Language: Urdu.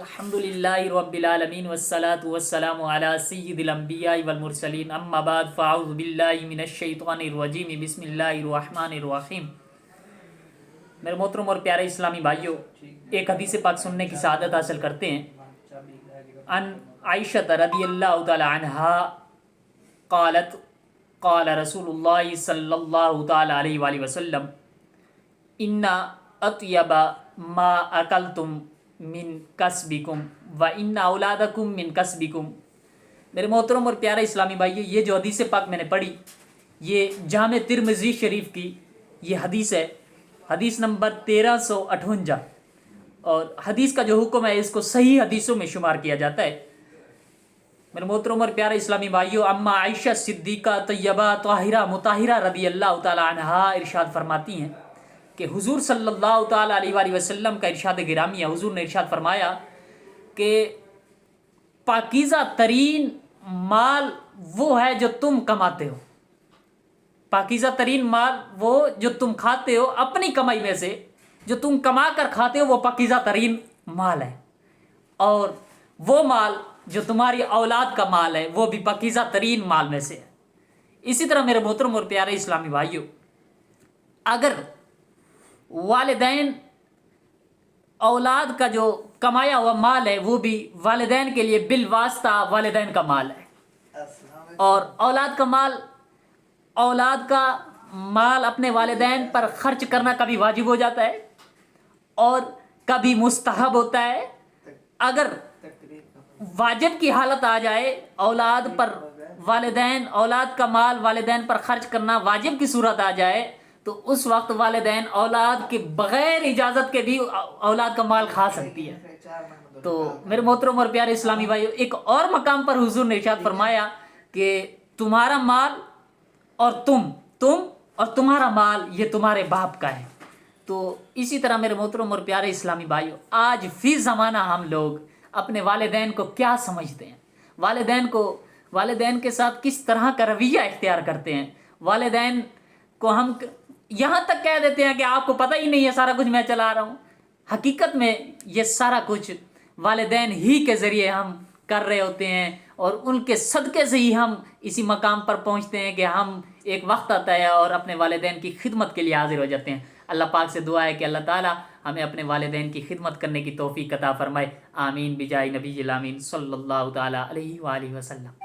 الحمدللہ رب العالمین والصلاة والسلام علی سید الانبیاء والمرسلین اما بعد فاعوذ باللہ من الشیطان الرجیم بسم اللہ الرحمن الرحیم۔ میرے محترم اور پیارے اسلامی بھائیوں، ایک حدیث پاک سننے کی سعادت حاصل کرتے ہیں۔ ان عائشہ رضی اللہ تعالی عنہا قالت قال رسول اللہ صلی اللہ تعالی علیہ وآلہ وسلم ان اطیب ما اکلتم من کسبکم و ان اولادکم من کسبکم۔ میرے محترم اور پیارے اسلامی بھائیو، یہ جو حدیث پاک میں نے پڑھی، یہ جامع ترمذی شریف کی یہ حدیث ہے، حدیث نمبر 1358، اور حدیث کا جو حکم ہے اس کو صحیح حدیثوں میں شمار کیا جاتا ہے۔ میرے محترم اور پیارے اسلامی بھائیو، اما عائشہ صدیقہ طیبہ طاہرہ مطہرہ رضی اللہ تعالی عنہا ارشاد فرماتی ہیں کہ حضور صلی اللہ تعالی علیہ وآلہ وسلم کا ارشاد گرامی ہے۔ حضور نے ارشاد فرمایا کہ پاکیزہ ترین مال وہ ہے جو تم کماتے ہو، پاکیزہ ترین مال وہ جو تم کھاتے ہو اپنی کمائی میں سے، جو تم کما کر کھاتے ہو وہ پاکیزہ ترین مال ہے، اور وہ مال جو تمہاری اولاد کا مال ہے وہ بھی پاکیزہ ترین مال میں سے ہے۔ اسی طرح میرے محترم اور پیارے اسلامی بھائیوں، اگر والدین اولاد کا جو کمایا ہوا مال ہے وہ بھی والدین کے لیے بالواسطہ والدین کا مال ہے، اور اولاد کا مال اپنے والدین پر خرچ کرنا کبھی واجب ہو جاتا ہے اور کبھی مستحب ہوتا ہے۔ اگر واجب کی حالت آ جائے، اولاد کا مال والدین پر خرچ کرنا واجب کی صورت آ جائے، تو اس وقت والدین اولاد کے بغیر اجازت کے بھی اولاد کا مال کھا سکتی ہے۔ تو میرے محترم اور پیارے اسلامی بھائیو، ایک اور مقام پر حضور نے ارشاد فرمایا کہ تمہارا مال اور تم اور تمہارا مال یہ تمہارے باپ کا ہے۔ تو اسی طرح میرے محترم اور پیارے اسلامی بھائیو، آج فی زمانہ ہم لوگ اپنے والدین کو کیا سمجھتے ہیں، والدین کے ساتھ کس طرح کا رویہ اختیار کرتے ہیں، والدین کو ہم یہاں تک کہہ دیتے ہیں کہ آپ کو پتہ ہی نہیں ہے سارا کچھ میں چلا رہا ہوں۔ حقیقت میں یہ سارا کچھ والدین ہی کے ذریعے ہم کر رہے ہوتے ہیں، اور ان کے صدقے سے ہی ہم اسی مقام پر پہنچتے ہیں کہ ہم ایک وقت آتا ہے اور اپنے والدین کی خدمت کے لیے حاضر ہو جاتے ہیں۔ اللہ پاک سے دعا ہے کہ اللہ تعالی ہمیں اپنے والدین کی خدمت کرنے کی توفیق عطا فرمائے۔ آمین بجائے نبی الامین صلی اللہ تعالی علیہ وآلہ وسلم۔